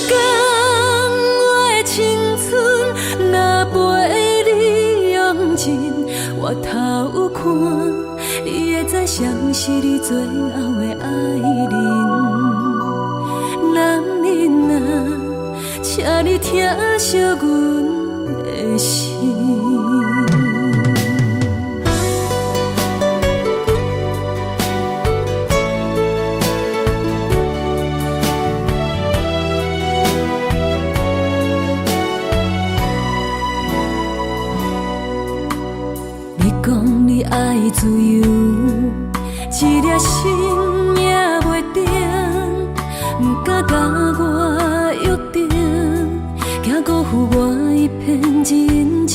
天我的青春若陪你用尽，我头有看，你会知谁是你最后的爱人。男人啊，请你疼惜阮的心。爱自由，一粒心也袂定，不敢甲我约定，惊辜负我一片真情。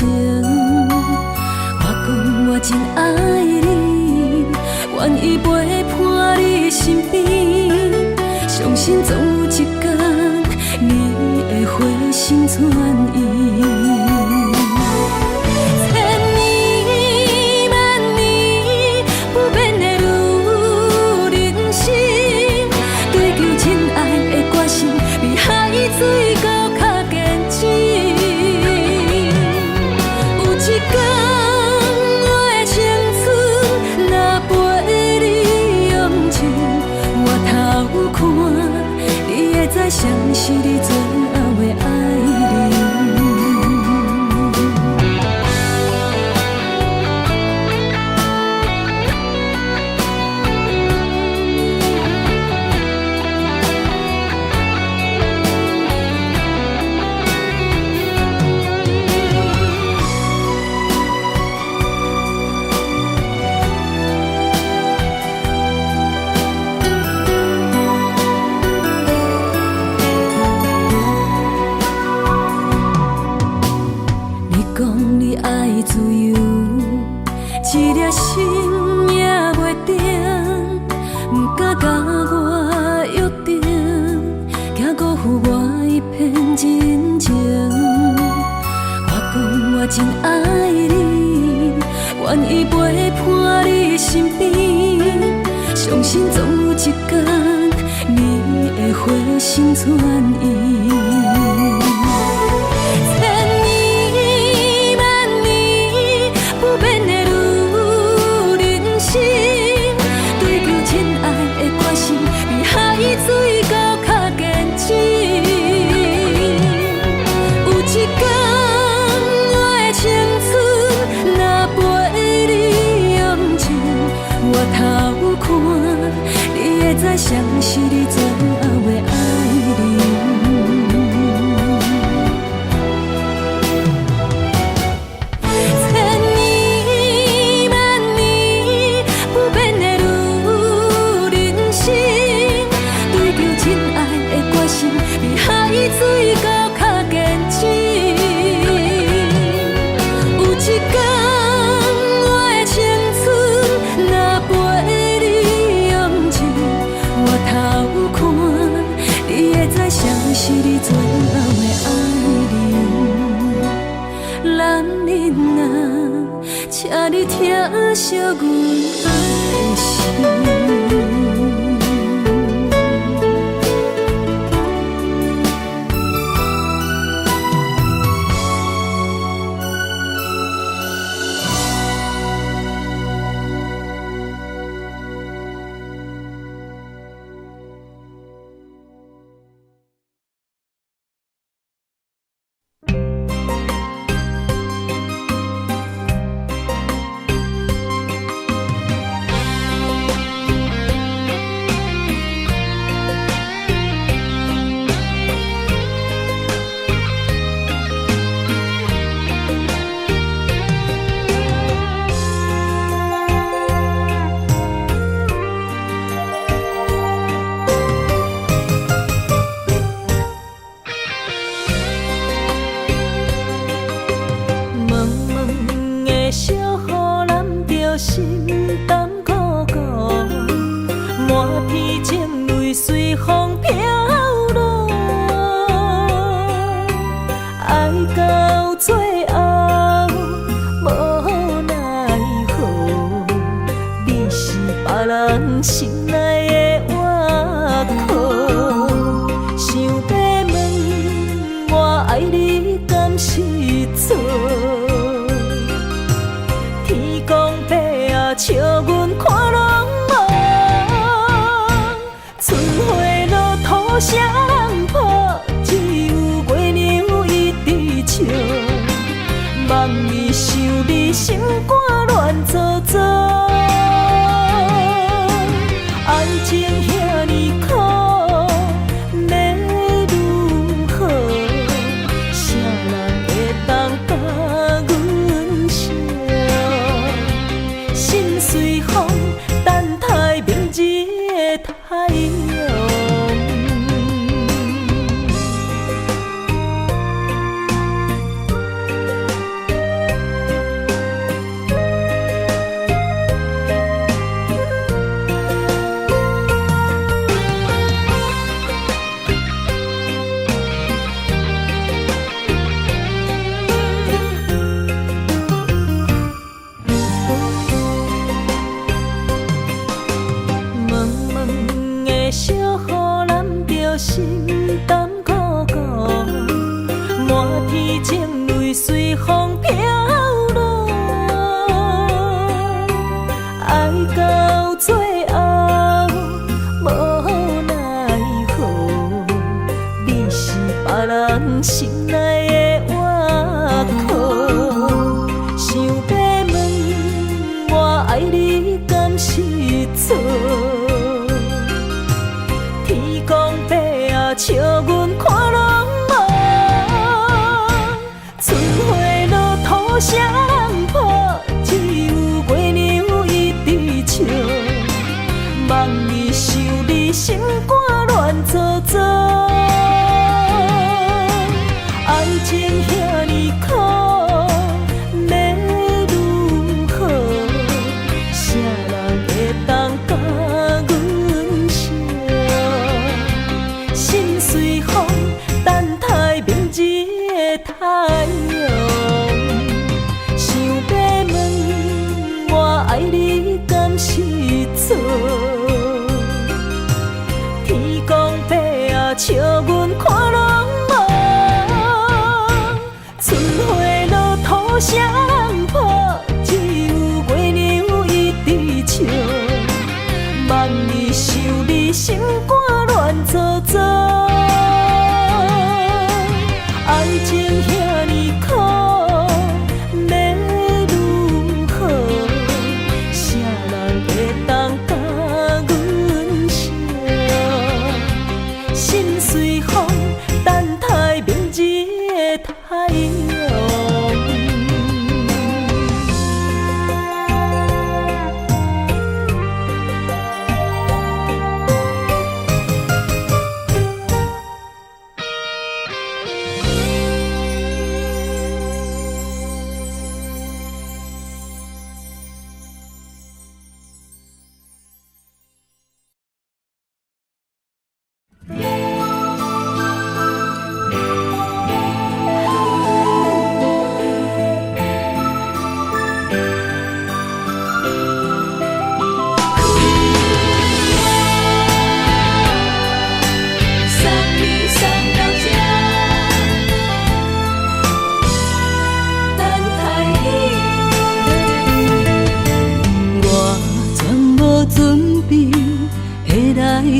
我讲我真爱你，愿意陪伴你身边，相信总有一天你会回心转意。水到较坚持，有一天我的青春若陪你用尽，我头有看，你会知谁是你最后的爱人。自由，一粒心也袂定，不敢甲我约定，惊辜负我一片真情。我讲我真爱你，愿意陪伴你身边，相信总有一天你会回心转意。水到较坚持，有一天我的青春若陪你用尽，我头有看，你会知谁是你最后的爱人。水到较坚持，有一天我的青春若陪你用尽，我头有看，你会知谁是你最后的爱人。男人啊，请你疼惜阮的心。心淡苦苦，满片情泪随风飘落，爱到最后无奈何，你是别人心内的倚靠，想要问笑阮看落梦，春花落土谁人抱？只有月娘一直笑。梦里想你，心肝乱糟糟。爱情遐尼苦，要如何？谁人会当甲阮惜？心随风，等待明日的太阳。小雨淋着心胆苦苦，满天情泪随风飘落。爱到最后无奈何，你是别人心内的倚靠。想要问我爱你敢是错？笑阮看落梦，春花落土谁人抱？只有月娘一直笑。梦里想你，心肝乱糟糟。爱情遐尼苦，要如何？谁人会当甲阮惜？心随风，等待明日的太阳。想要问我爱你敢是错？天公伯啊，笑阮看落梦，春花落土谁人抱？只有月娘一直笑。梦里想你，心肝乱糟糟。爱情遐尼苦，要如何？谁人会当甲阮惜？心随风，等待明日的太阳。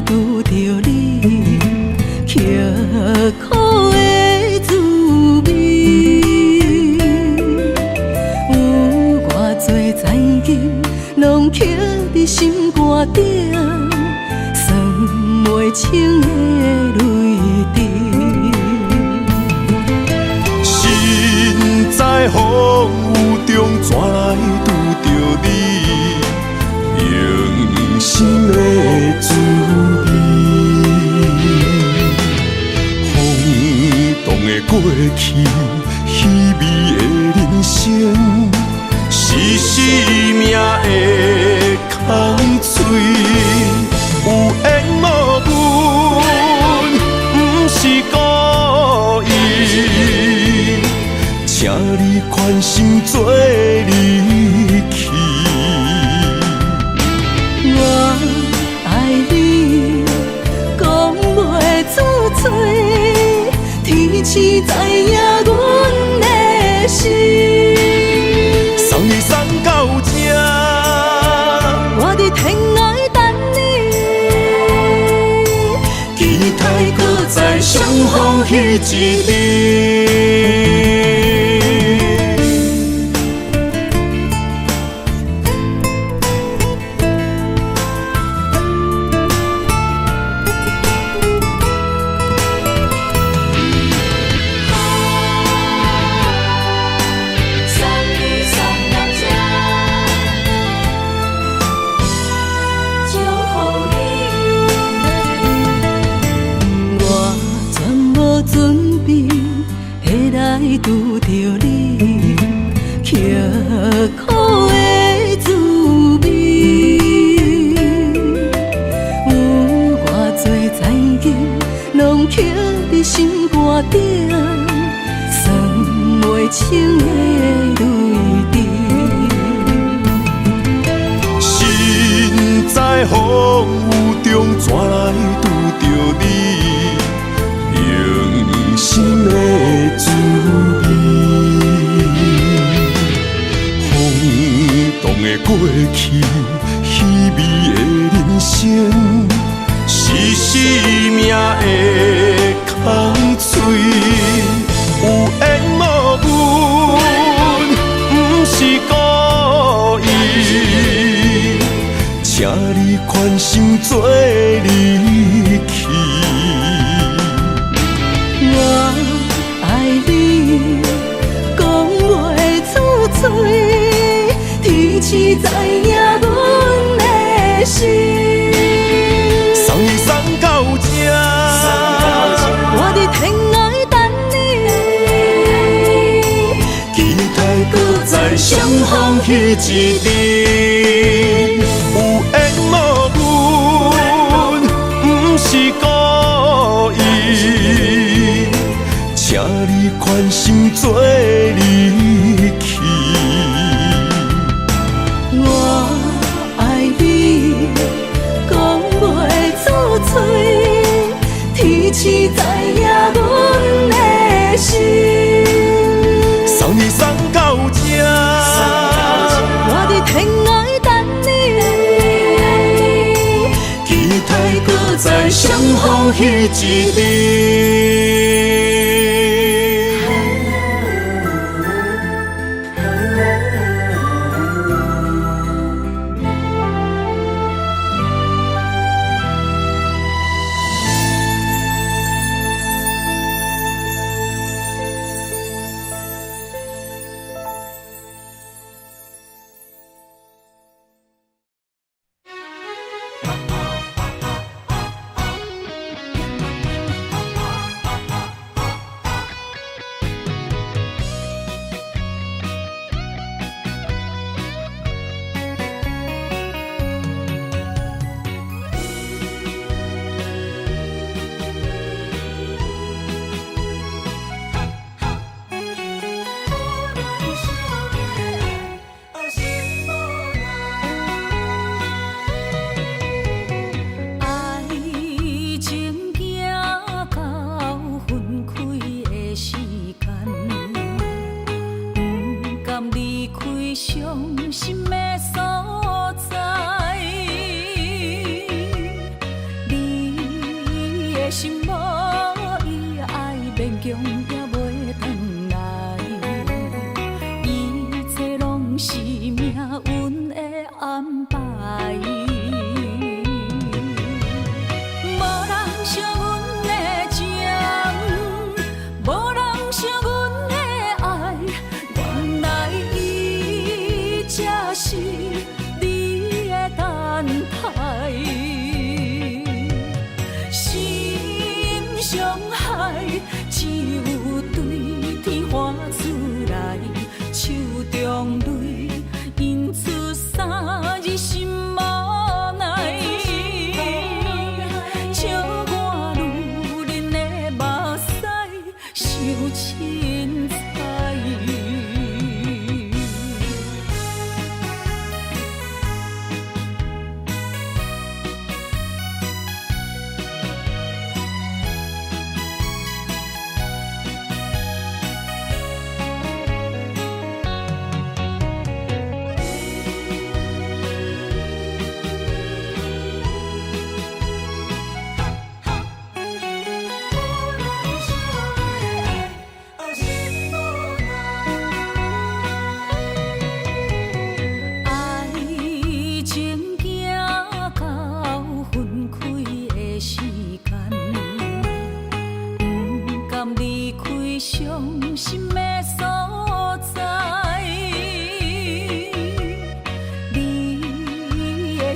拄着你，刻苦的滋味，有偌多曾经，拢刻伫心肝顶，算袂清的泪滴。身在风雨中，怎来拄着你？用心的滋味，风动的过去，稀微的人生，是生命的空嘴，有缘无分，不是故意，请你宽心做离去。我爱你，讲袂出嘴，天赐知影阮的心。送你送到这，逢彼一日。拄着你，刻苦的滋味，有偌多灾境，拢刻伫心肝顶，算袂清的泪滴。身在风雨中，怎来拄着你？用心的滋味，风动的过去，稀微的人生，是生命的空嘴，有缘无分，不是故意，请你宽心做离去。我爱你，讲袂出嘴，天赐知影阮的心。送你送到这，我伫天涯等你，期待搁再相逢彼一日。有缘无分，不是故意，请你宽心做离去。我爱你，讲袂出嘴，天赐知影阮的心。送你送到这，我伫天涯等你，期待搁再相逢彼一日。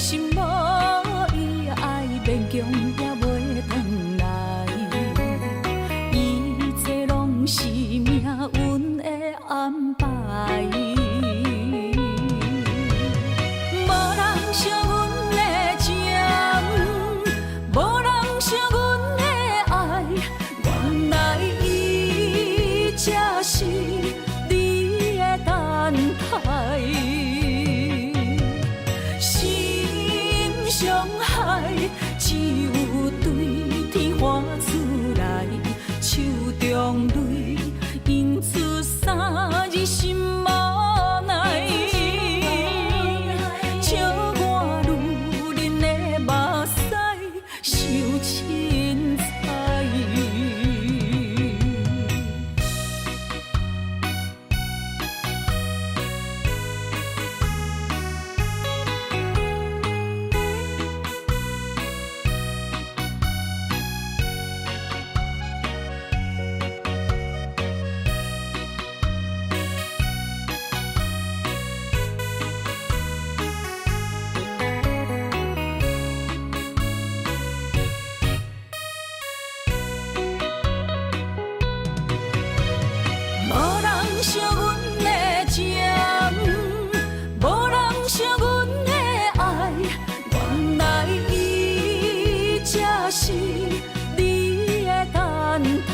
心无伊爱勉强也袂转来，一切拢是命运的安排。无人惜阮的情，无人惜阮的爱，原来伊才是你的等待。伤害只有对天花出来，手中泪印出三字心无奈，笑我女人的目屎受凊彩。惜阮的情，无人惜阮的爱，原来伊才是你的等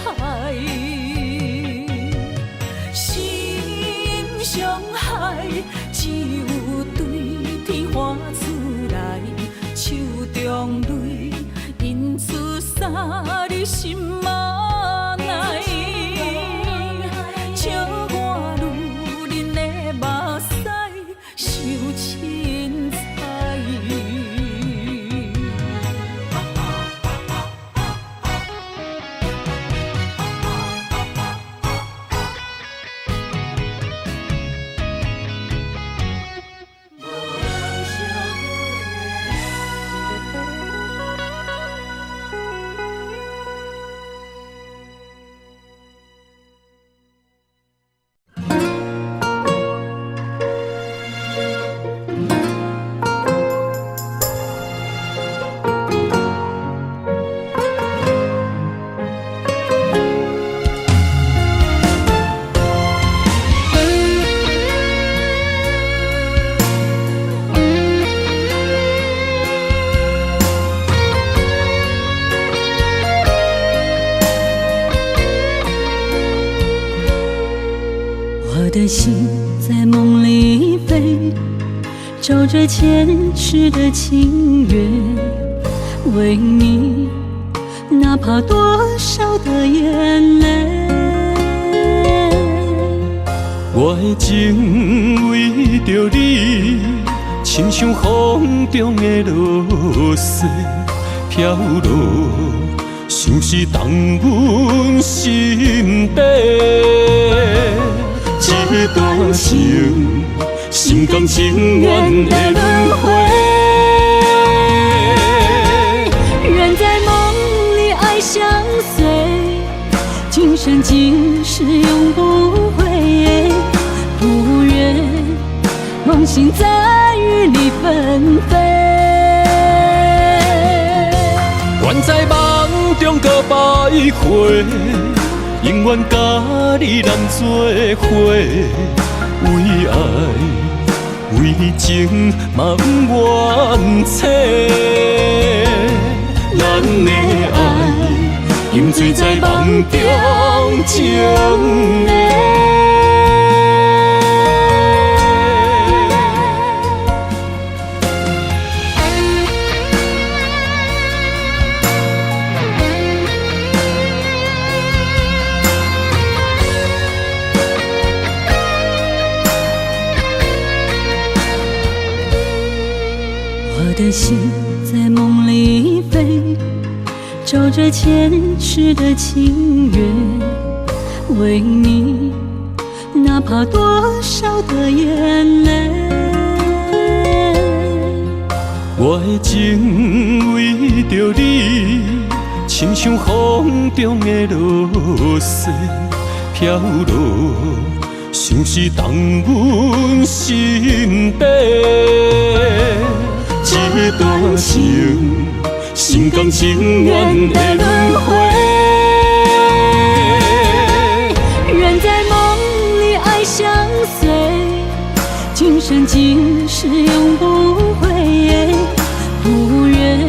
待。心伤害只有对天花出来，手中泪印出三字心无奈。笑我女人的目屎受凊彩。我的心在梦里飞，照着前世的情缘，为你哪怕多少的眼泪。我的情为着你，亲像风中的落雪飘落，像是冻阮心底。这段情，心甘情愿的轮回。人在梦里爱相随，今生今世永不悔。不愿梦醒在雨里纷飞。愿在梦中搁徘徊，永远甲你揽做伙，为爱为情嘛不怨切。咱的爱饮醉在梦中情的。我的心在梦里飞，照着前世的情缘，为你哪怕多少的眼泪。我的情为着你，亲像风中的落雪飘落，像是冻阮心底。这情，心甘情愿的轮回。人在梦里爱相随，今生今世永不悔。不愿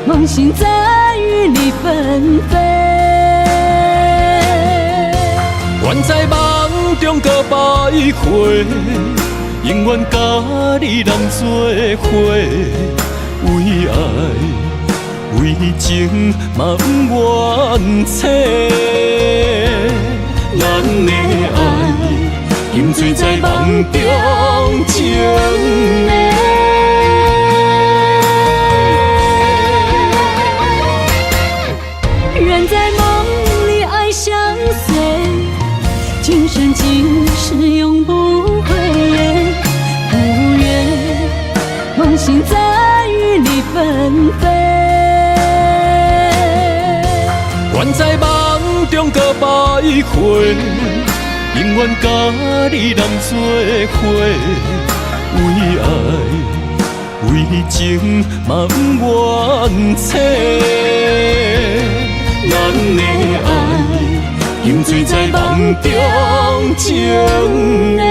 梦醒在与你纷飞。愿在梦中搁徘徊，永远甲你人做伙。为爱为情嘛不愿切，咱的爱饮醉在梦中情的。人在梦里爱相随，今生今世永不悔。不愿梦醒再与你纷飞。愿在梦中搁徘徊，永远甲你人做伙。为爱为情嘛不愿切，咱的爱饮醉在梦中情的。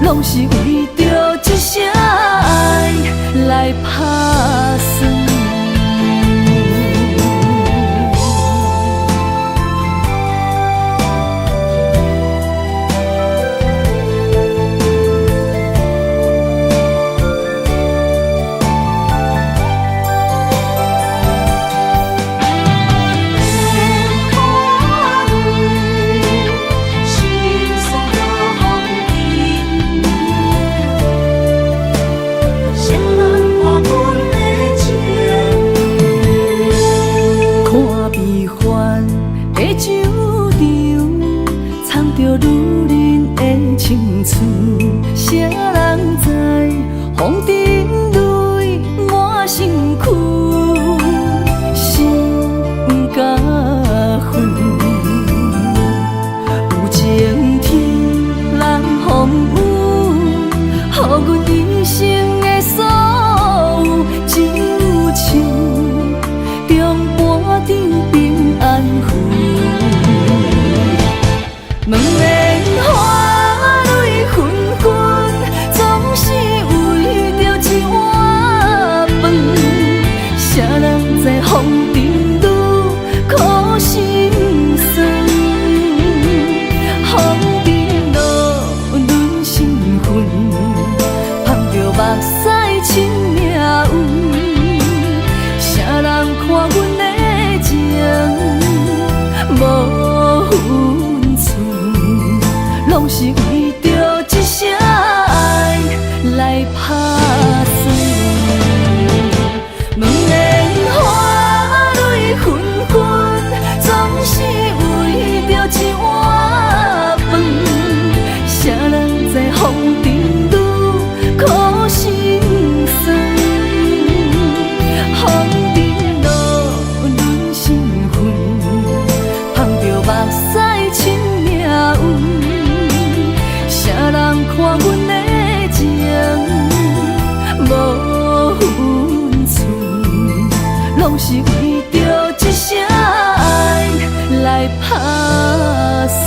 拢是为着一声爱来打算。谁人看阮看阮的情无分寸，拢是为着一声爱来打算。两莲花蕊纷纷，总是为着一碗饭。谁人知风尘愈苦心酸？风尘路润心魂，捧着目屎亲命运。谁人看阮的情无分寸，拢是为着一声爱来打算。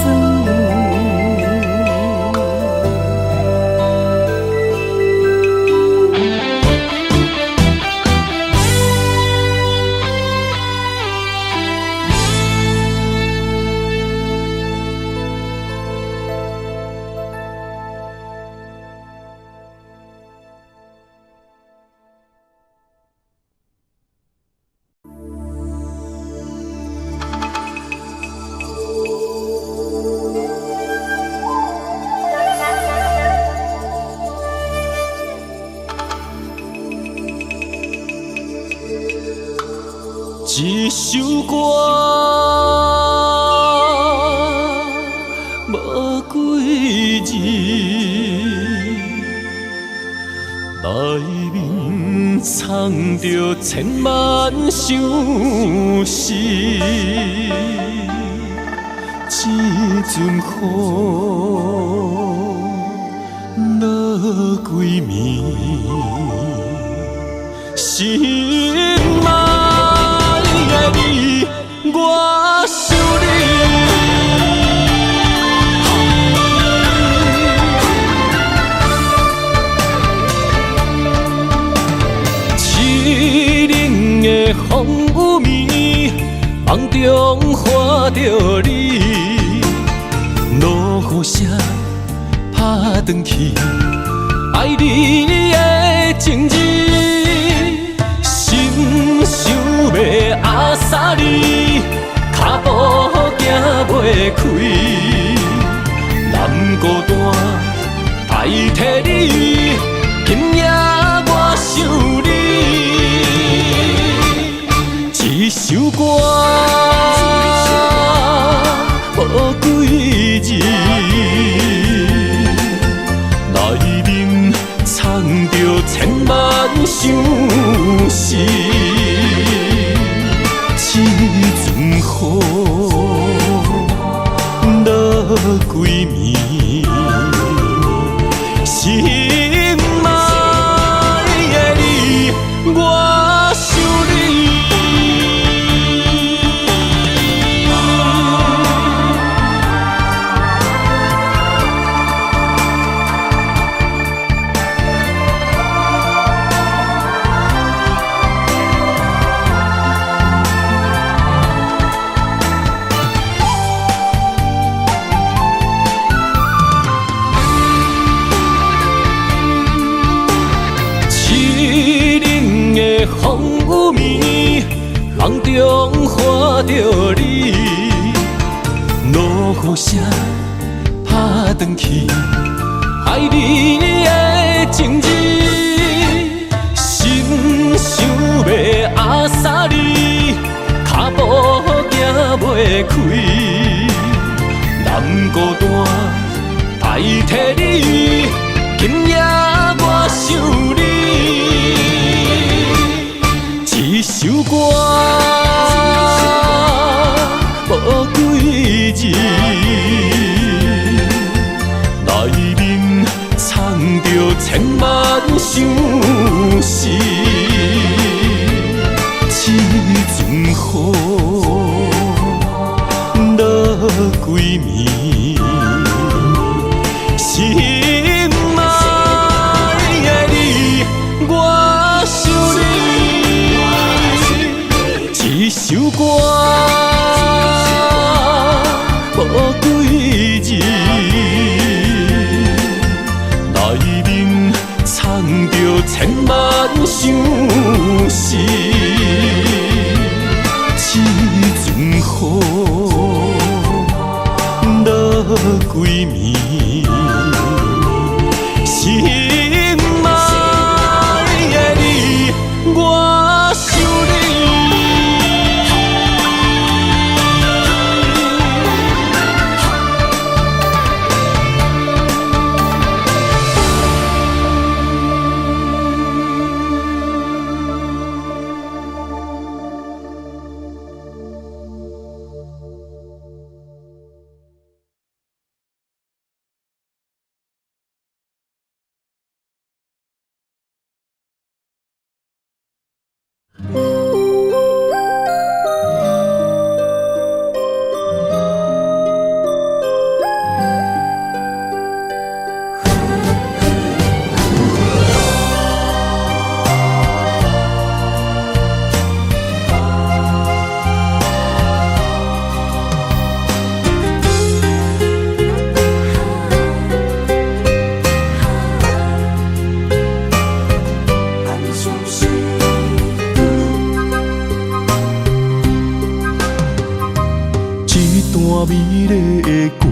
一首歌无几字，内面藏着千万相思。一阵雨落几暝，心爱的你，我想你。凄冷的风雨暝，梦中看着你，落雨声打转去，爱你的情字。心想要压煞你，脚步行袂开，难孤单代替你，今夜我想你。一首歌无几字，内面藏着千万相思。一阵雨落几暝，心爱的你，我想你。风雨暝，梦中看着你，落雨声打转去，爱你的情字。心想要压煞你，脚步行袂开，难孤单代替你，今夜我想你。一首歌无几字，内面藏着千万相思。一阵雨落几暝，心爱的你，我想你。一首歌无几字，内面藏着千万相思。归暝，心爱的你，我想你。美丽的关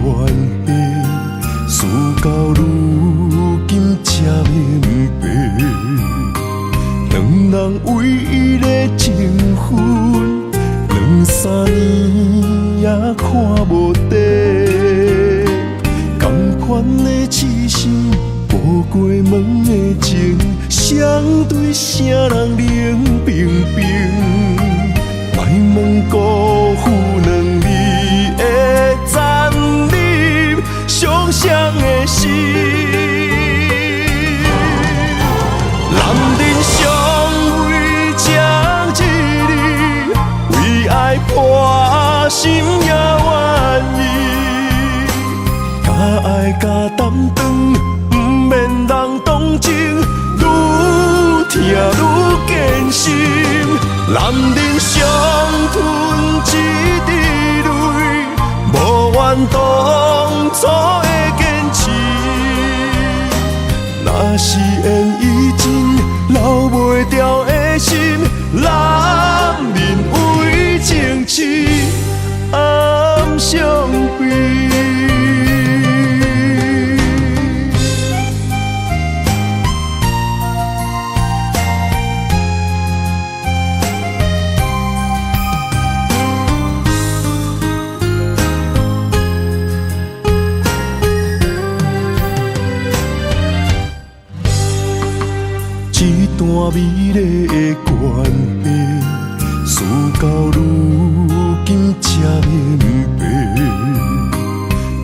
系，事到如今才明白，两人唯一的情分，2、3年也看无底。同款的痴心，无过门的情，相对啥人冷冰冰？莫问辜负两字的残忍，伤谁的心？男人尚为情一字，为爱破心也愿意。假爱假担当，不免人同情，愈疼愈艰辛。男人伤吞一滴泪，无怨当初的坚持。若是缘已尽，留袂掉的心，男人为情痴，暗伤悲。一段美丽的关系，事到如今才明白，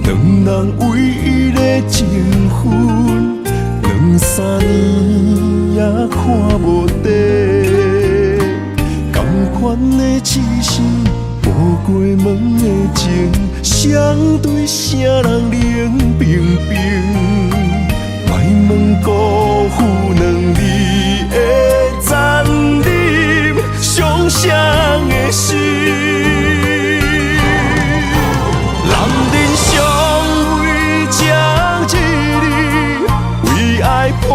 两人唯一的情分，2、3年也看无底。同款的痴心，无过门的情，相对啥人冷冰冰？莫问辜负两字的残忍，伤谁的心？男人尚为情一字，为爱破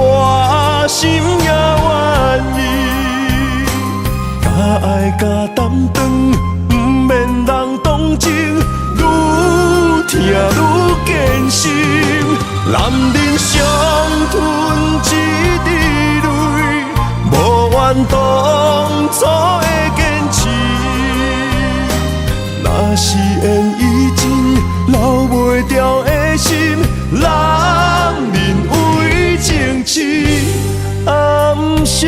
心也愿意。假爱假担当，不免人同情，愈疼愈艰辛。男人伤吞一滴泪，无怨当初的坚持。若是缘已尽，留袂掉的心，男人为情痴，暗伤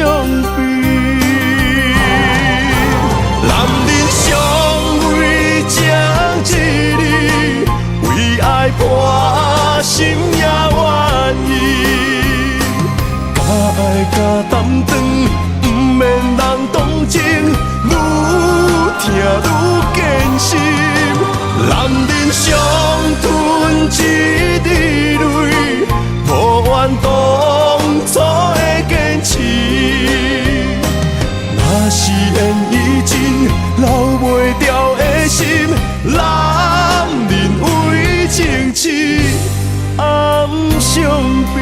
悲。男人尚为情一字，为爱破心也愿意。假爱假担当，不免人同情，愈疼愈艰辛。男人伤吞一滴泪，无怨当初的坚持。若是缘已尽，留袂掉的心，男人为情痴，暗伤悲。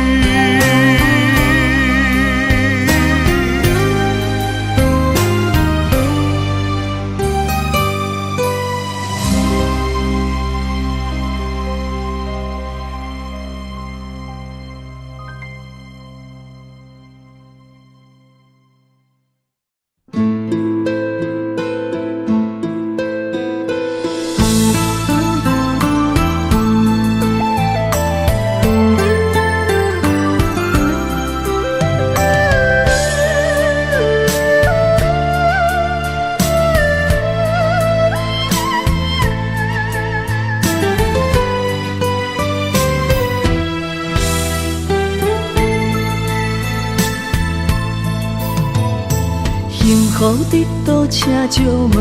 幸福伫倒车借问，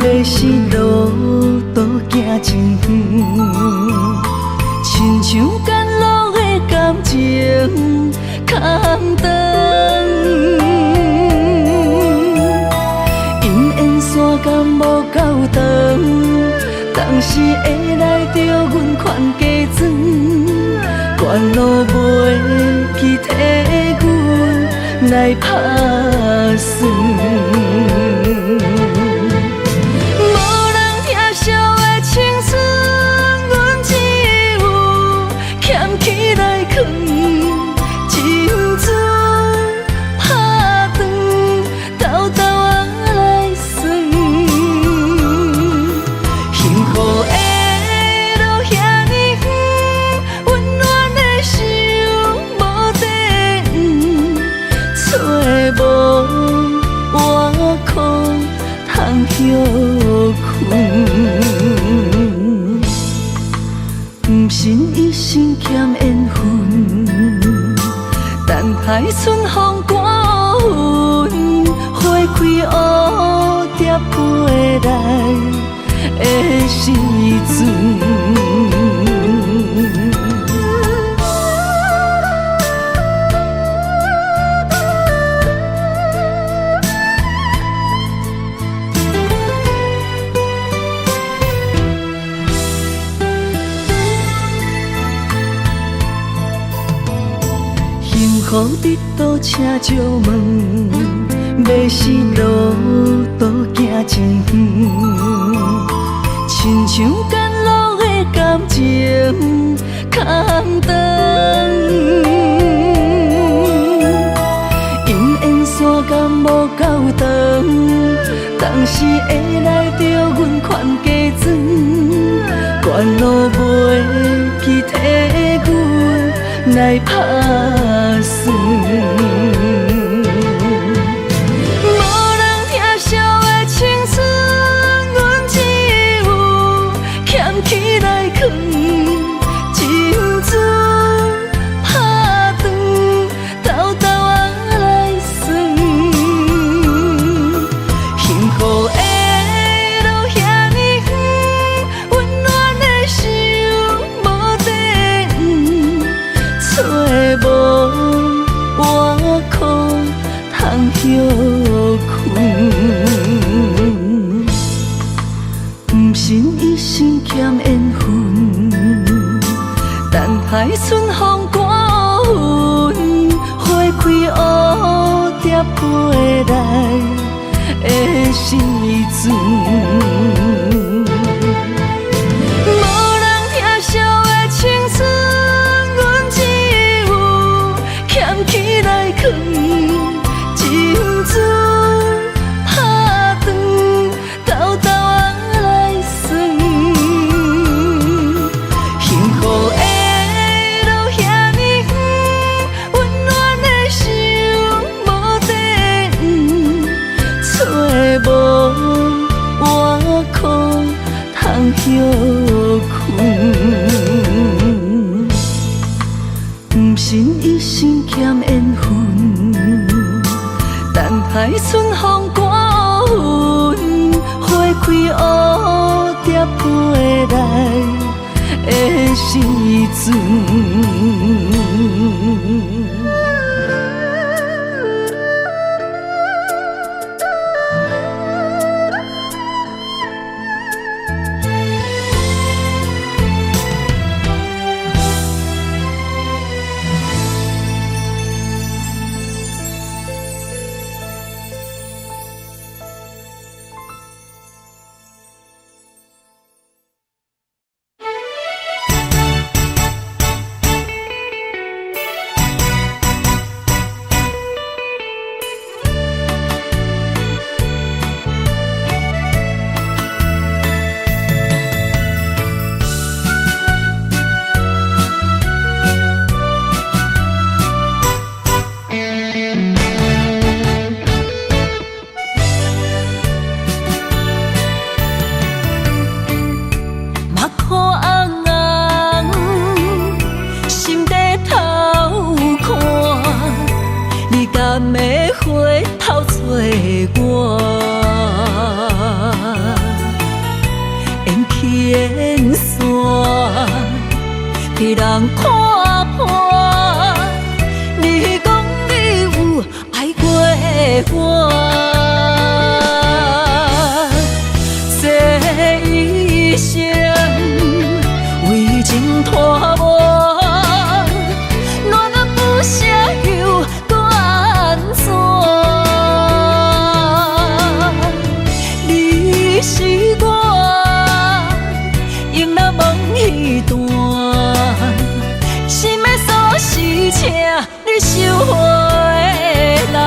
要是路途行真远，亲像赶路的感情空长。因缘线感无够长，当时会来着阮款加装，关路袂记替阮来打算。无人疼惜的青春，阮只有捡起来藏，青春拍断，豆豆仔来算。幸福的路遐尼远，温暖的心无地找无外裤通休困。不信一生欠缘分，等待春风刮云，花开蝴蝶飞来的时阵。幸福伫倒车借问，要是路途行真远，亲像赶路的感情空长。因缘线感无够长，当时会来着阮款加装，关路袂记替阮来打算。无人疼惜的青春，阮只有捡起来藏，青春拍断，豆豆仔来算。幸福的路遐尼远，温暖的心无地找无外裤通休困。不信一生欠缘分，等待春风刮云，花开蝴蝶飞来的时阵。无人疼惜的青春，阮只有捡起来藏，青春拍断，豆豆仔来算。幸福的路遐尼远，温暖的心无地找无外裤通休困。不信一生欠缘分，等待春风刮云，花开蝴蝶飞来的时阵。的花头找我，缘起缘散，被人看破。你讲你有爱过我，这一生为情拖磨。请你收回来。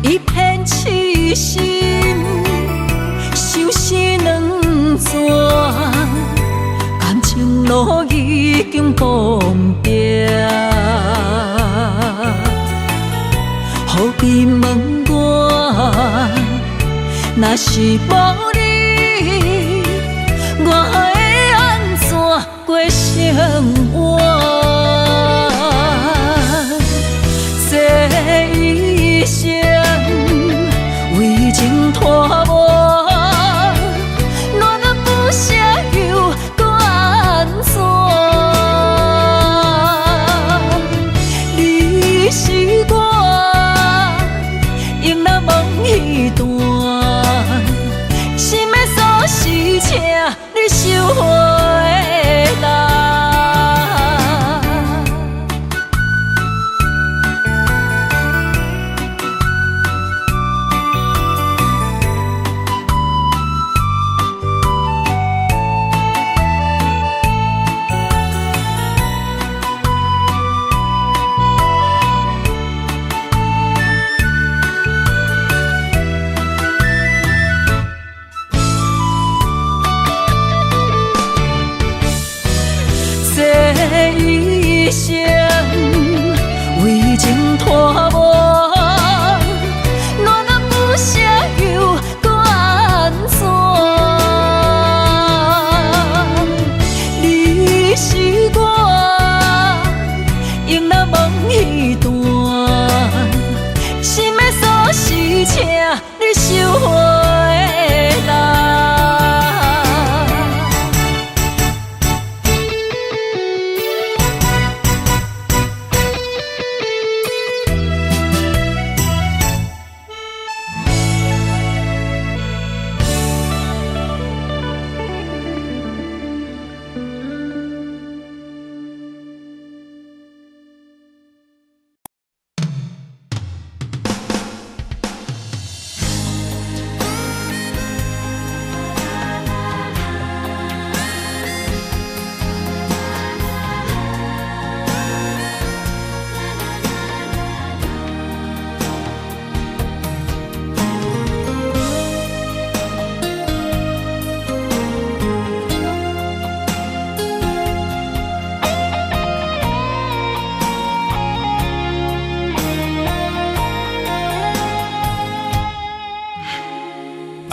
一片痴心，相思两逝，感情路已经崩平。何必问我，若是无你，我会安怎过生活？这一生为情拖磨，恋了不舍又搁安怎？你是我用了梦彼段，心的锁匙，请你收回来。这一生为情拖磨，恋了不舍又搁安怎？你是我用了梦彼段，心的锁匙，请你收回来。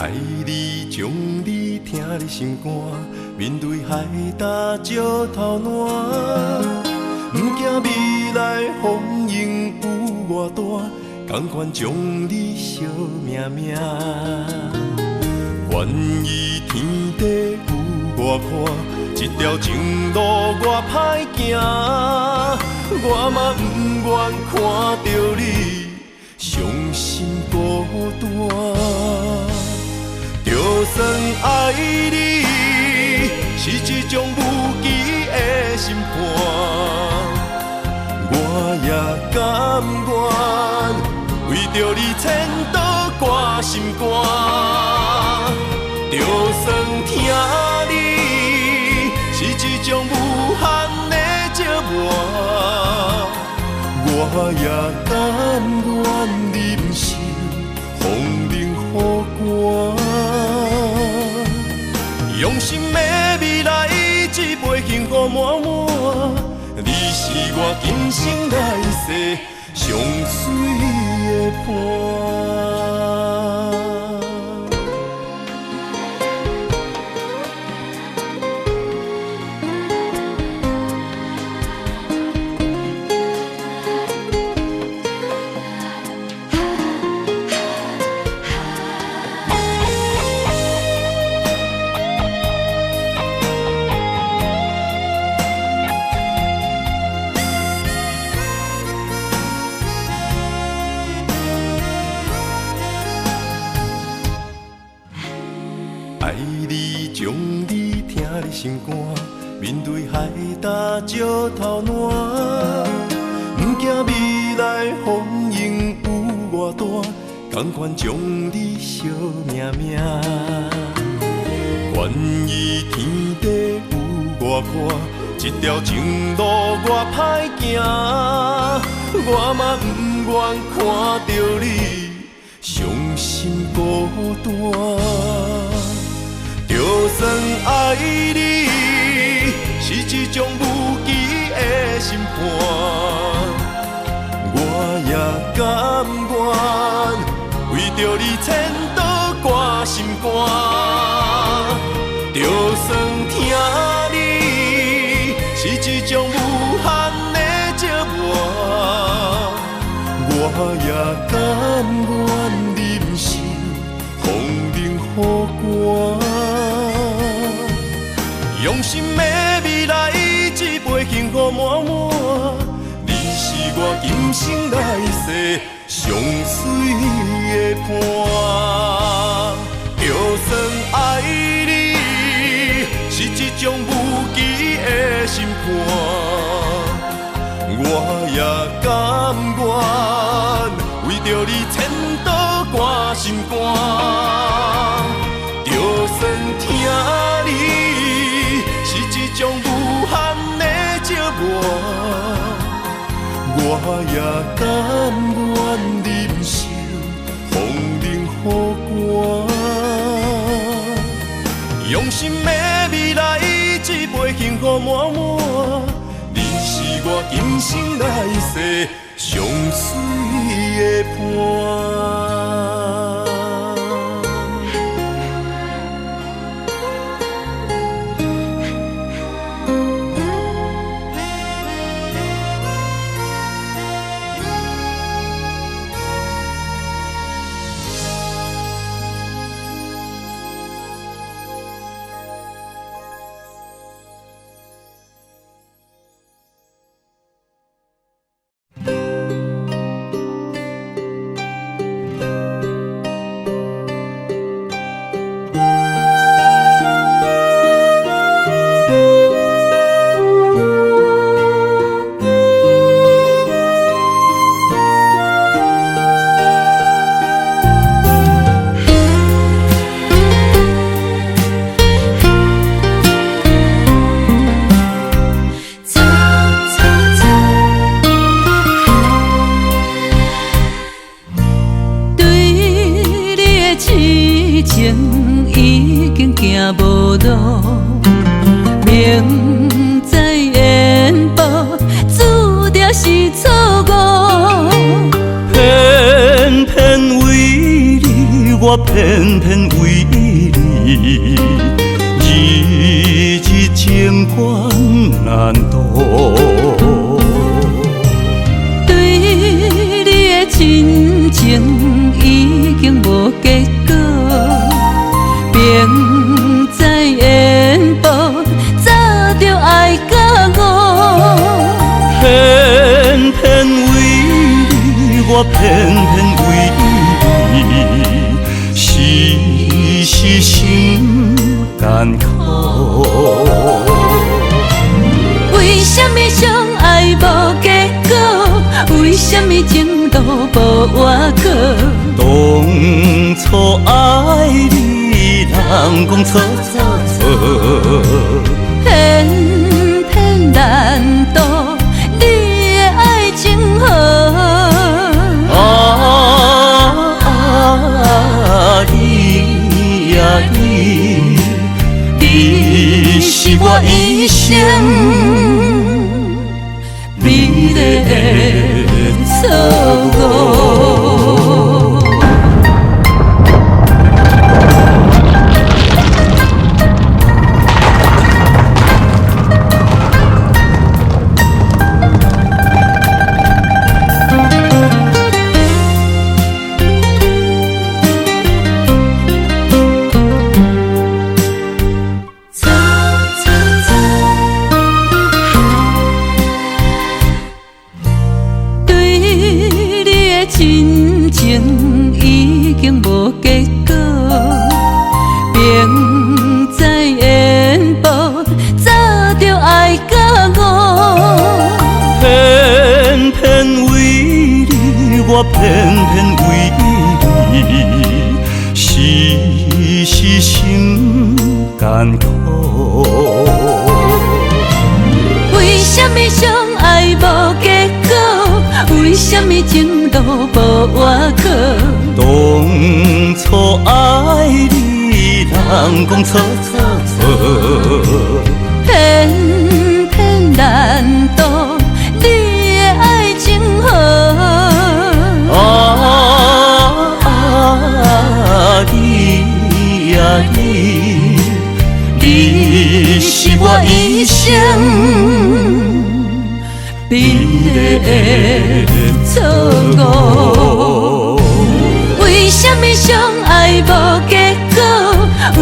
爱你，将你听你心肝，面对海礁石头烂，不惊未来风雨有偌大，甘愿将你惜命命。愿意天地有我看，这条情路我歹行，我嘛不愿看到你伤心孤单。就算爱你，是一种无期的心肝，我也甘愿为着你千刀挂心肝。就算疼你，是一种无限的折磨，我也甘愿你。今生来世上水的伴。爱你，将你听你心肝，面对海大石头烂，不惊未来风雨有偌大，甘愿将你惜命命。愿意天地有偌宽，这条情路我歹行，我嘛不愿看到你伤心孤单。就算爱你是一种无期的审判，我也甘愿为着你牵倒挂心肝。就算听你是一种无限的折磨，我也甘愿忍受风冷雨寒。用心的未来，一杯幸福满满。你是我今生来世上水的伴。就算爱你是一种无期的审判，我也甘愿为着你牵倒挂心肝。就算听你是一种无限的折磨，我也甘愿忍受风冷雨寒。用心的未来，一杯幸福满满。你是我今生来世上水的伴。明知缘报，注定是错误。偏偏为你，我偏偏为你，日日情关难渡。对你的亲情已经无结果，明知缘报，早就爱甲我。偏偏为你，我偏偏为你，时时心艰苦。为什么相爱无结果？为什么情路无外口？当初爱你，人讲错错错，偏偏难渡你的爱情河。你呀你，你是我一生美丽情已经无结果，明知缘薄，早就爱甲我。偏偏为你，我偏偏为你，时时心艰苦。为什么相爱无结果？为什么情路无外口？当初爱你，人讲错错错，偏偏难渡你的爱情河。你呀你是我一生美丽的错误。为什么相爱无结果？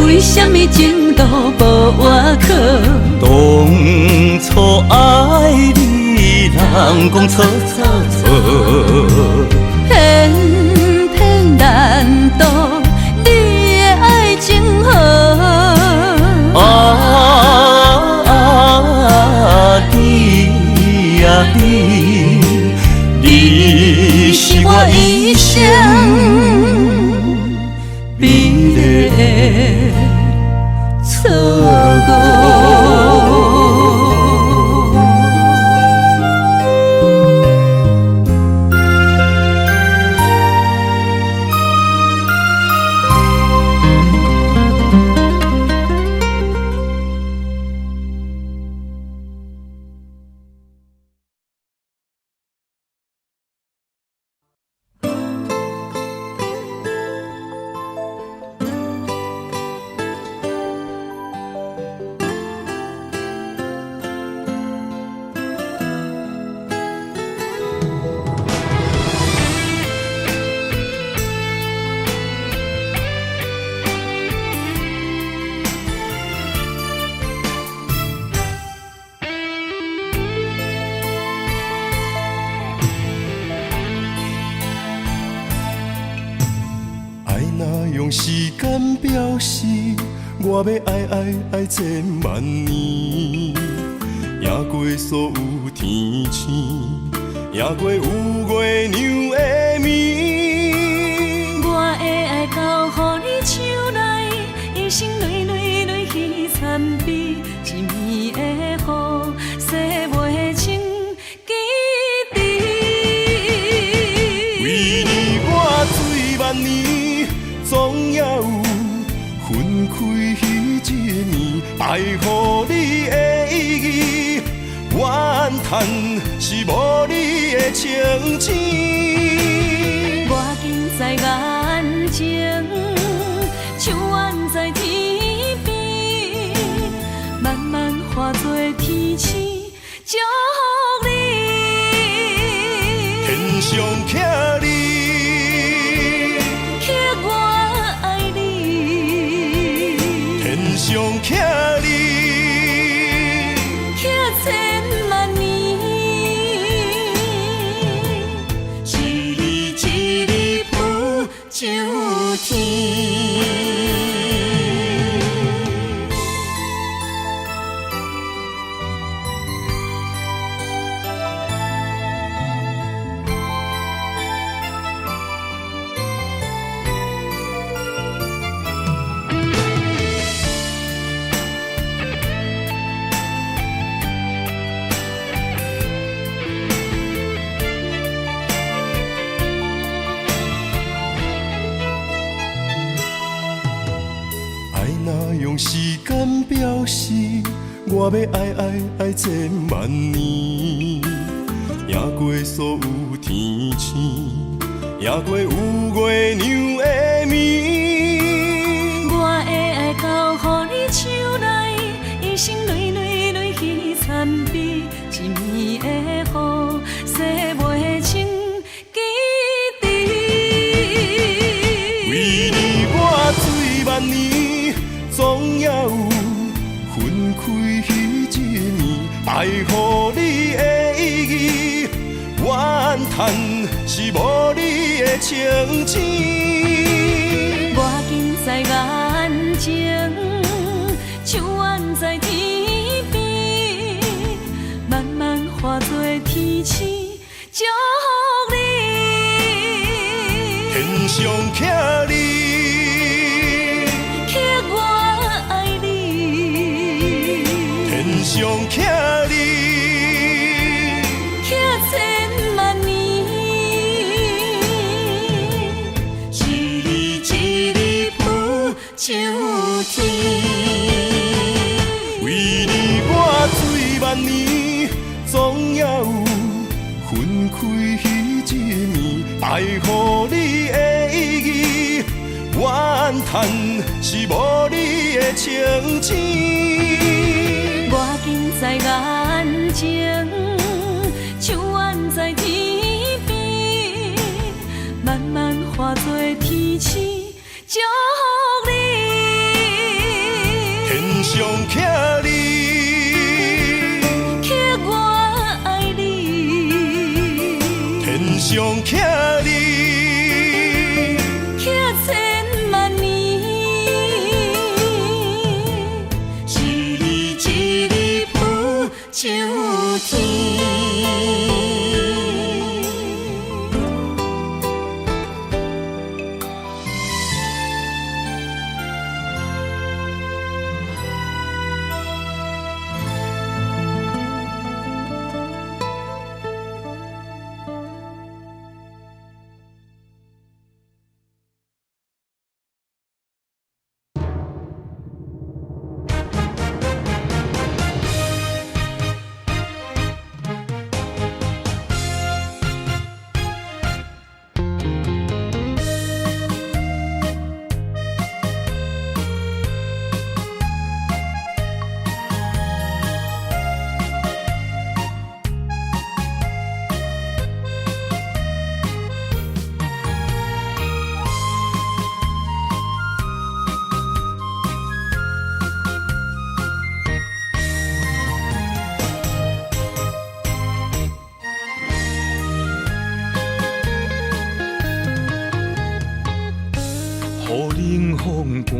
为什么情路无外口？当初爱你，人讲错错错，偏偏难渡你的爱情河。你呀你是我一生美丽的错误。用时间表示，我要爱千万年，赢过所有天星，赢过有月娘的面。我的爱交予你手内，一生泪泪泪去参比，一暝的雨，洗袂清记忆。为你我醉万年，总也有分开彼一年，爱予你的意义，怨叹是无你的情痴。我近在眼前，像远在天边，慢慢化作天星，祝福你。天上徛你，刻我爱你，天上徛你，刻千万年，一日一日不就天。用时间表示，我要爱千万年，赢过所有天星，赢过有月娘的面。我的爱交予你手内，一生泪泪泪去参比，一暝的雨，洗袂清记忆。为你我醉万年，总也有分开彼一年，爱予你的意义，怨叹是无你的情钱。我今在眼前，像远在天边，慢慢化作天星，祝福你。天上徛你，刻我爱你，天上徛你，刻千万年，一日一日不秋天。为你我醉万年，总也有分开一暝。爱予你的意义，怨叹是无你的情钱。我今在眼前，像远在天边，慢慢化作天星，祝福你。天上徛你，刻我爱你，天上徛你，刻千万年，一日一日不秋天。雨冷风寒，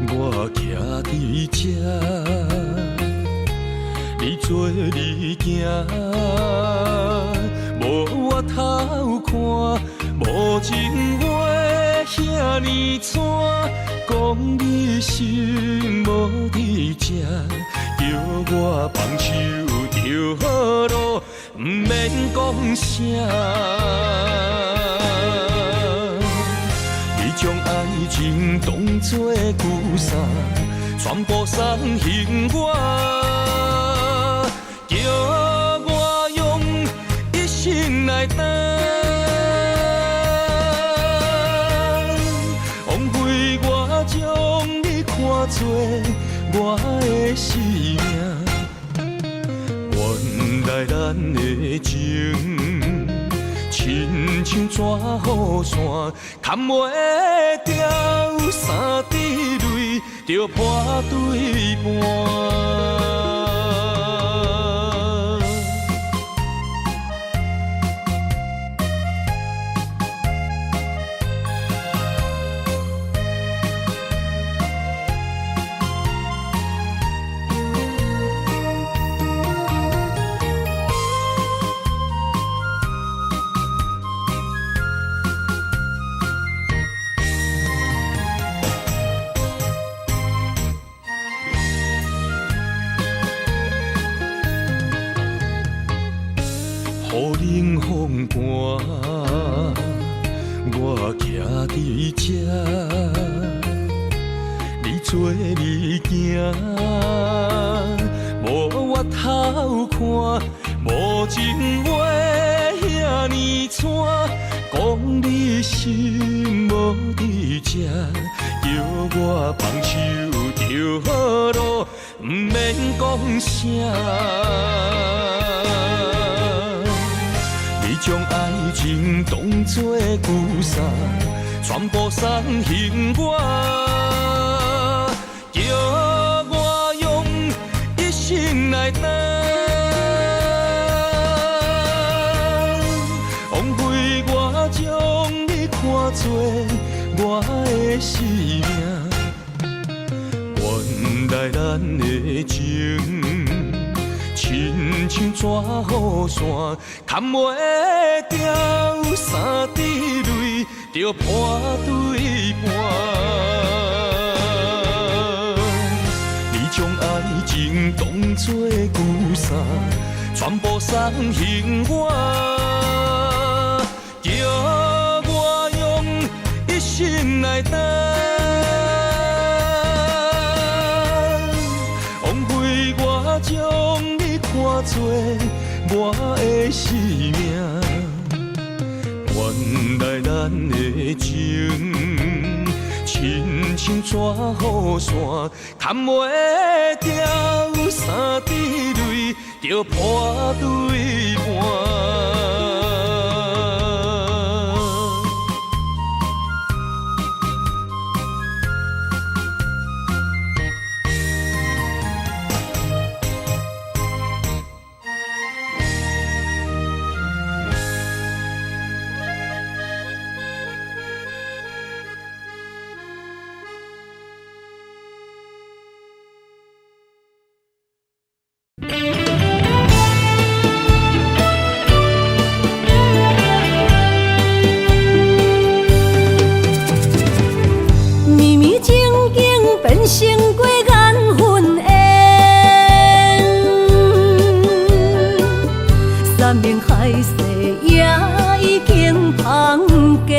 我徛伫这，你做你行，无我头看，无情话遐尼惨，讲你心无伫这，叫我放手就好咯，毋免讲啥。将爱情当作旧衫，全部送还我，叫我用一生来等，枉费我将你看作我的生命，原来咱的情。亲像纸雨伞，牵袂掉三滴泪，就破对半。雨冷风寒，我徛伫这，你做你行，无我头看，无情话遐尼惨，讲你心无伫这，叫我放手就好咯，毋免讲啥。将爱情当作旧衫，全部送还我，叫我用一生来等，做我的生命。原来咱的情，亲像纸雨伞，牵袂掉三滴泪，就破对半。你将爱情当作旧衫，全部送还我，叫我用一生来等。枉费我将你看作我的生命。原来咱的情，亲像纸雨伞，牵袂掉三滴泪，就破对半。成过缘分缘，山盟海誓也已经芳见。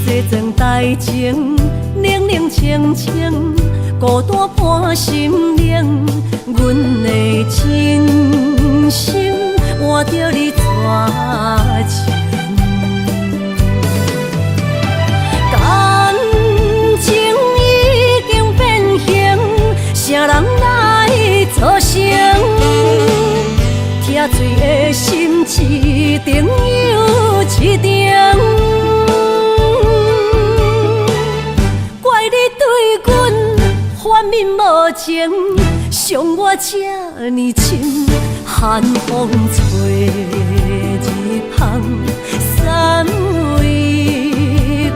西装大情，冷冷清清，孤单伴心灵。阮的真心换着你绝情。啥人来作成？疼醉的心一定又一定。怪你对阮反面无情，伤我这呢深，寒风吹日芳，三位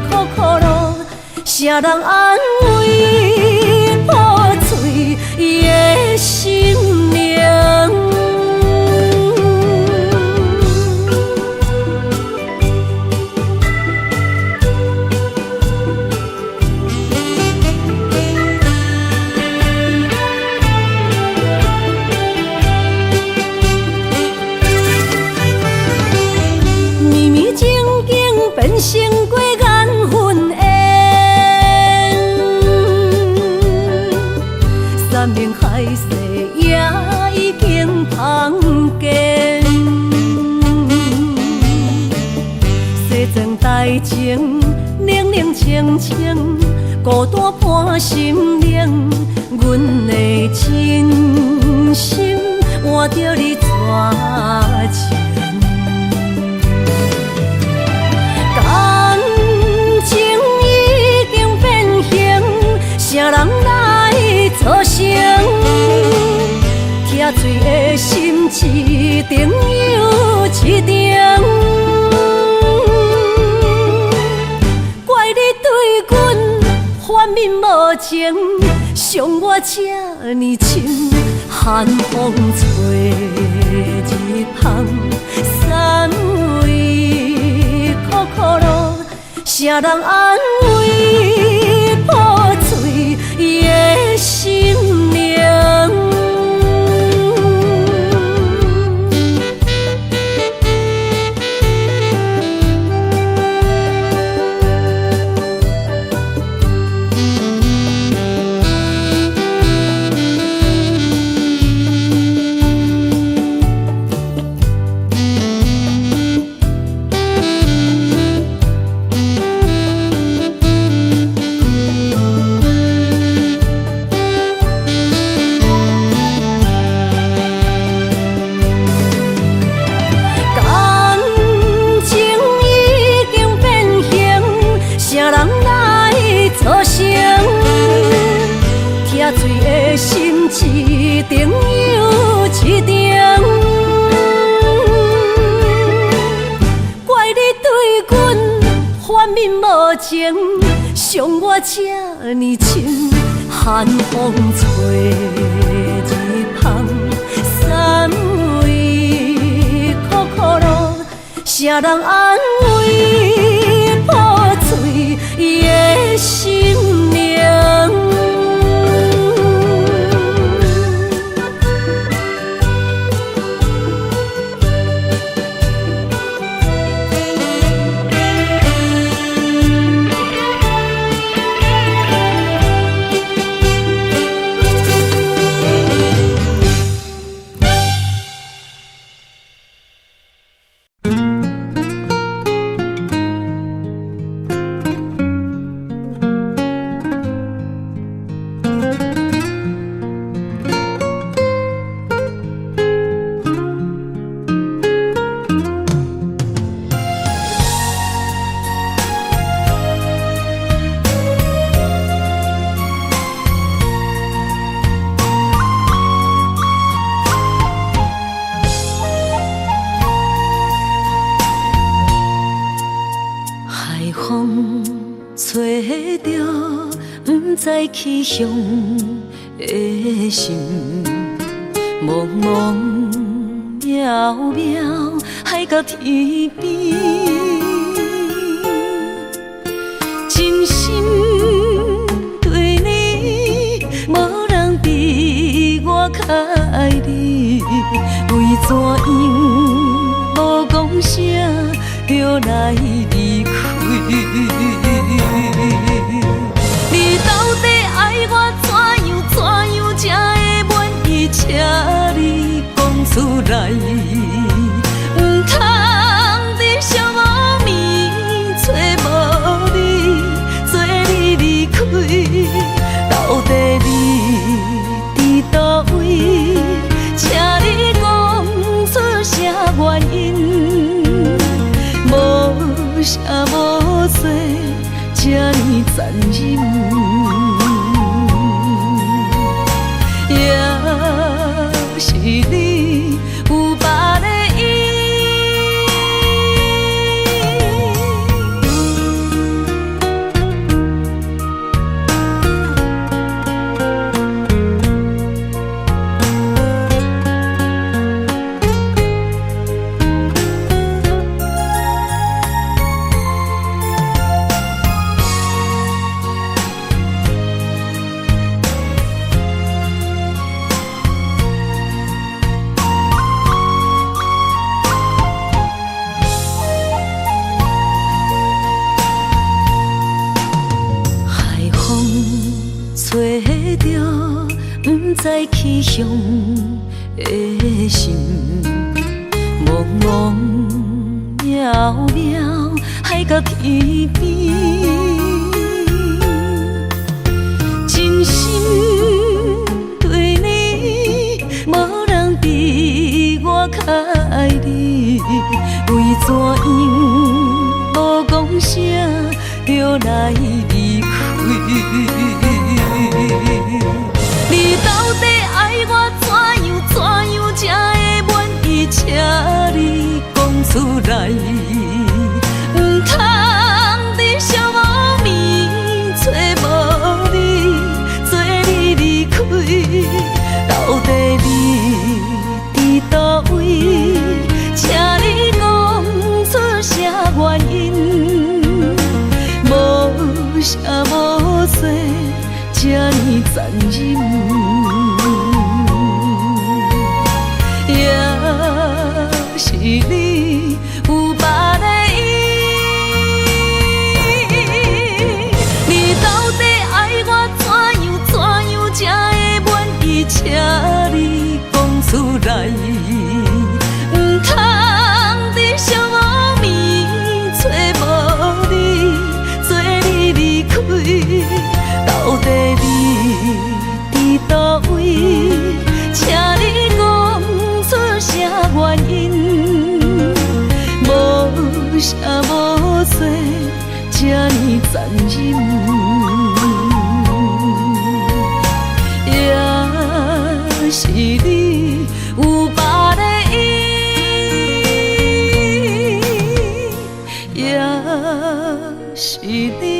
苦苦路，啥人安慰？伊的心灵，绵绵静静变成过缘分缘。山盟海誓也已经芳见，西装大情，冷冷清清，孤单伴心灵。阮的真心换着你绝情，感情已经变形，啥人来作成？疼醉的心一定又一定。怪你对阮反面无情，伤我这呢深，寒风吹日芳，三位苦苦路，啥人安慰？破碎伊的心灵。一定又一定，情，伤我这呢深，寒风吹日芳，三位苦苦路，谁人安慰破碎的心灵？吹着不知去向的心，茫茫渺渺海到天边，真心对你，无人比我较爱你，为怎样无讲声就来离开？你到底爱我怎样才会满意？请你讲出来，不通在寂寞暝找无你，做你离开。到底你伫倒位？请你讲出啥原因？无啥无说，这呢残忍，也是你有别的意。吹着不知去向的心，茫茫渺渺海到天边，真心对你，无人比我较爱你，为怎样无讲声就来离开？你到底爱我怎样才会满意？请你讲出来，不通在寂寞暝找无你，做你离开。到底你伫倒位？请你讲出啥原因？无啥无说，这呢残忍，也是你有别的意。你到底爱我怎样才会满意？请你讲出来，不通在寂寞暝找无你，做你离开。到底你伫倒位？请你讲出啥原因？无啥无说，这呢残忍，也是你有别的意，也是你。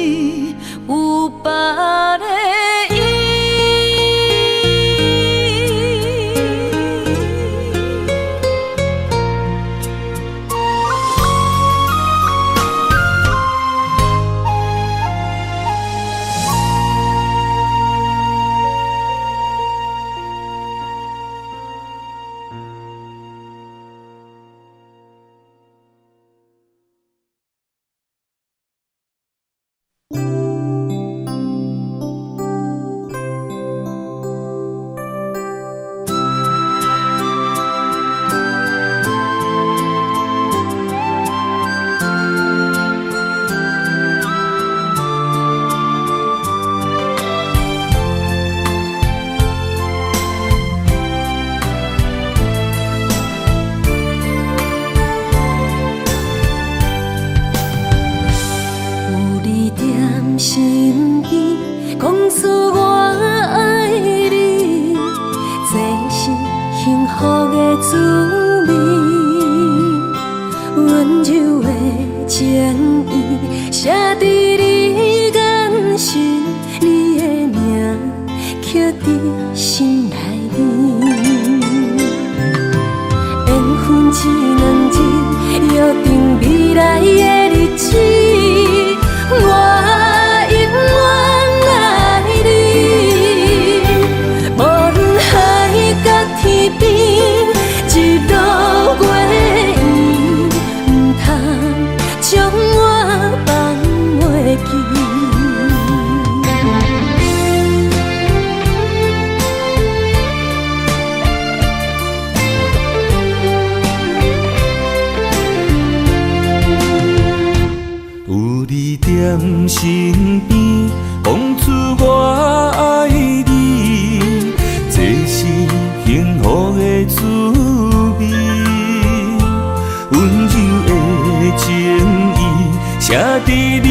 温柔的情意写伫你眼神，你的名刻伫心内面。缘分一两日，约定未来的日子，我永远爱你。无论海角天边，一路过缘，唔通将我放袂记。有你踮身边，讲出我爱你，这是幸福的滋味。温柔的情意写伫你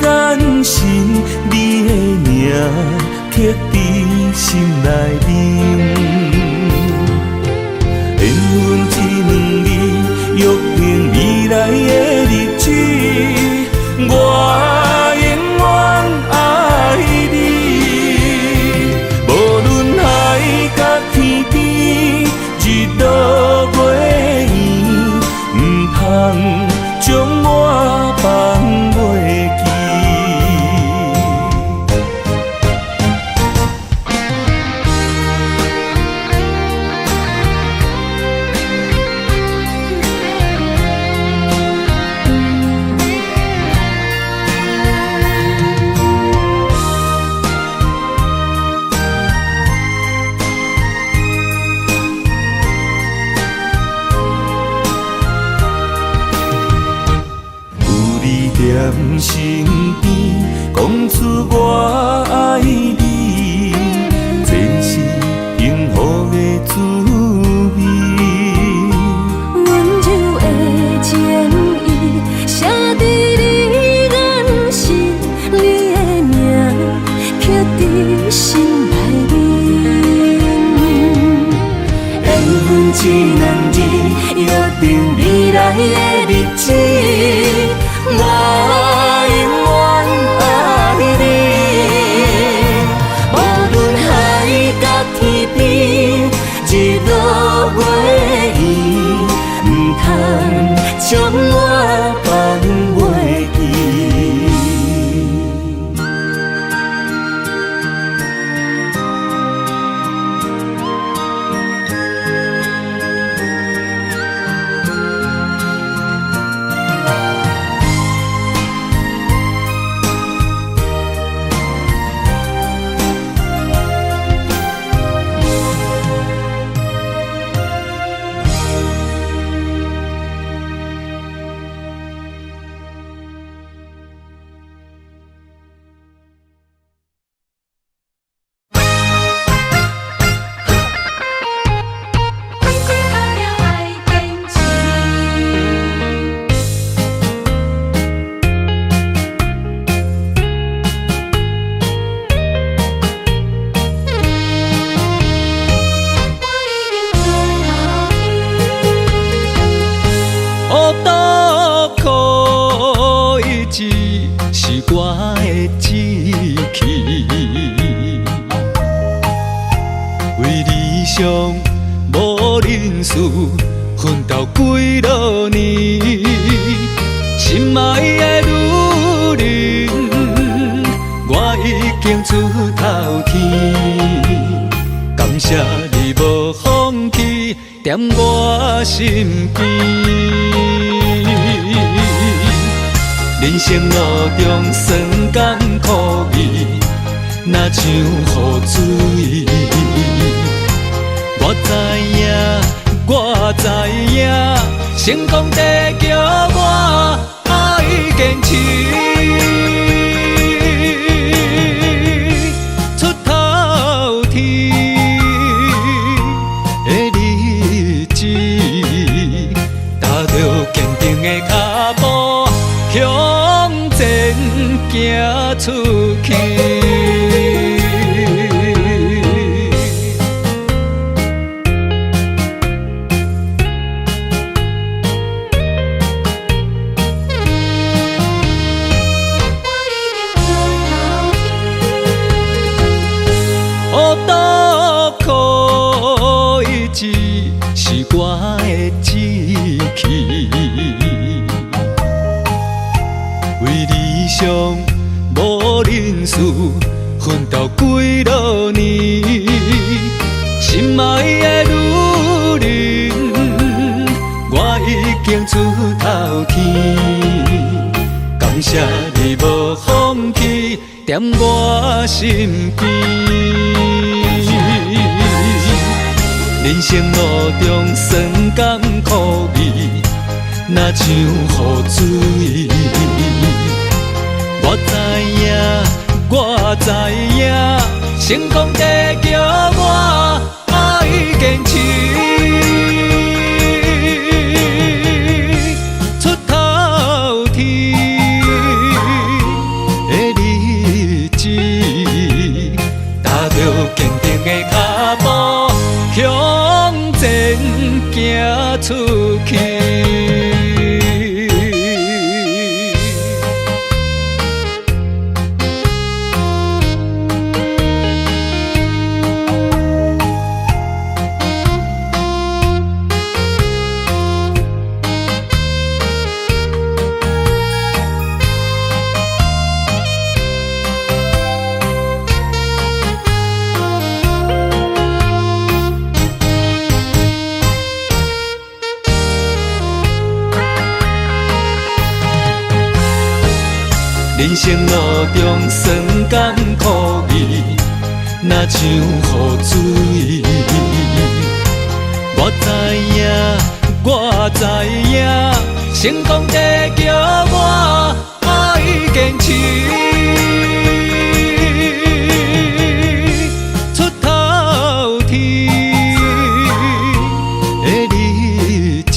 眼神，你的名刻伫心内面。缘分一两日，约定未来的日子。我永远爱你，无论海角天边，日落月圆，唔通将我放袂记。踮身边，讲出我爱你，这是幸福的滋味。温柔的情意写伫你眼神，你的名刻伫心内面。缘分一两日，约定未来的日子。我永远爱你，无论海角天边，日落月圆，唔通将我放袂记。我的志气，为理想无认输，奋斗几落年，心爱的女人，我已经出头天。感谢你无放弃，踮我身边。人生路中酸甘苦味，若像雨水。我知影，成功地叫我爱坚持。出头天的日子，踏着坚定的脚步。向前行出去。情事，奋斗几落年，心爱的女人，我已经出头天。感谢你无放弃，踮我身边。人生路中酸甘苦味，若像雨水。我知影，我知影，成功在叫我爱坚持。出头天的日子，踏着坚定的脚步，向前行出去。人生路中酸甘苦味，若像雨水。我知影，我知影，成功在叫我爱坚持。出头天的日子，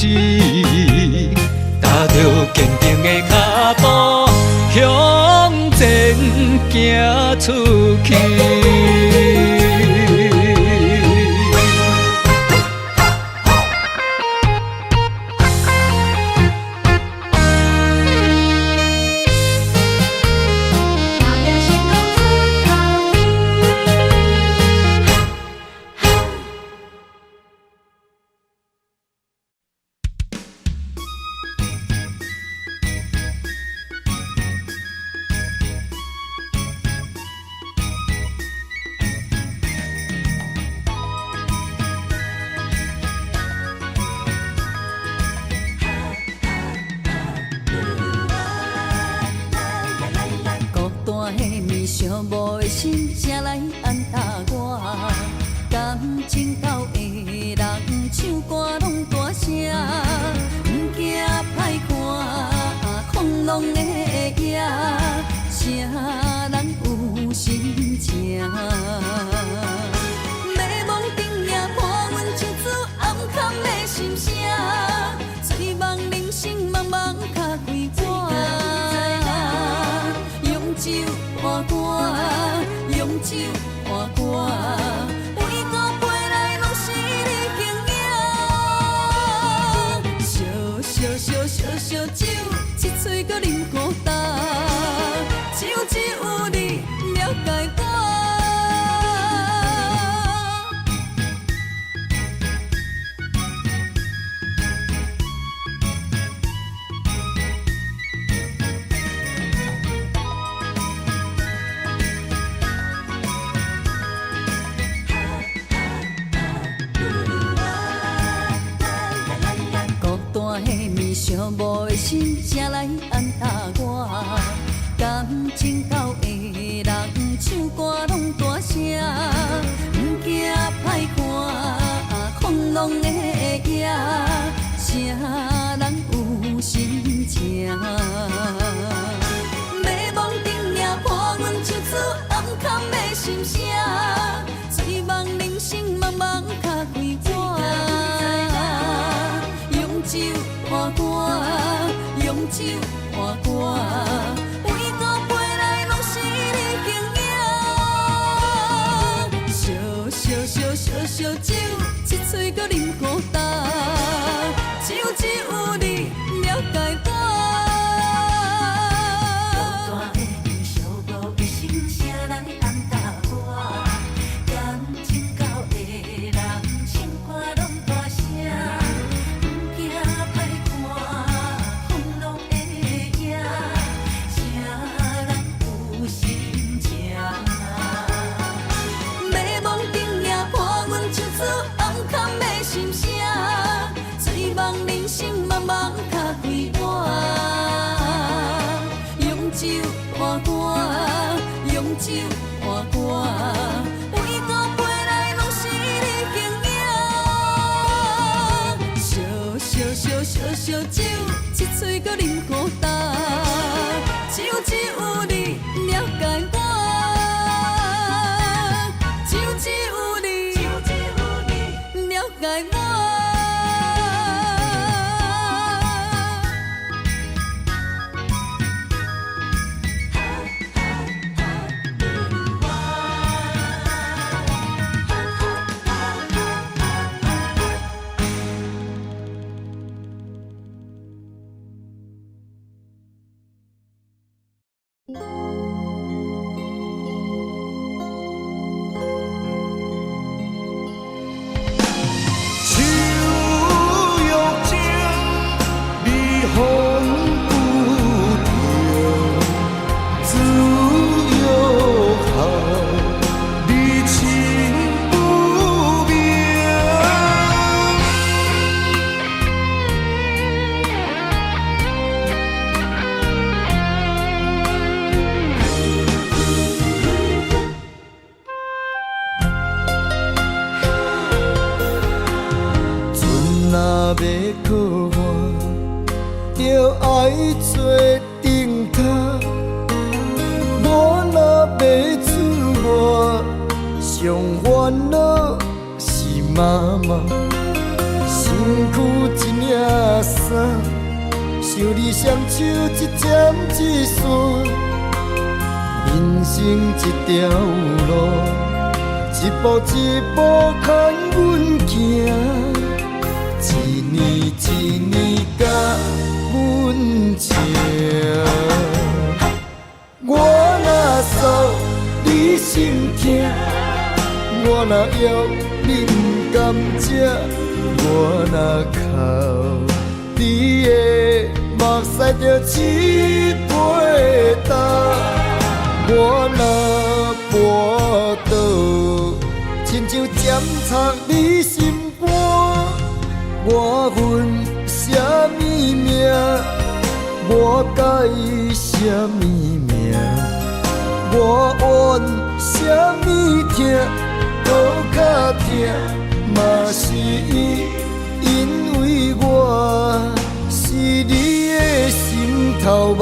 踏着坚定的脚步，向前行出去。寂寞的心，才来安踏我。感情到的人唱歌拢大声，不惊歹看，狂浪的夜，啥人有心情？美梦顶也伴阮唱出暗藏的心声，醉梦人生茫茫脚归我。用酒换歌，用酒换歌，每个陪来拢是你形影。烧酒，一嘴搁啉孤单，只有你了解我。寂寞的心，才来安踏我。感情到的人唱歌拢大声，不惊歹看，狂浪的夜，啥人有心情？美梦顶也伴阮唱出暗藏的心声，醉梦人生茫茫脚归我。用酒换歌，用酒换歌，每个陪来拢是你形影。烧酒，一嘴搁啉孤单，只有你了解我。心情。啉孤单，只有你了解我，只有你了解我。我怨什么痛？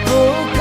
何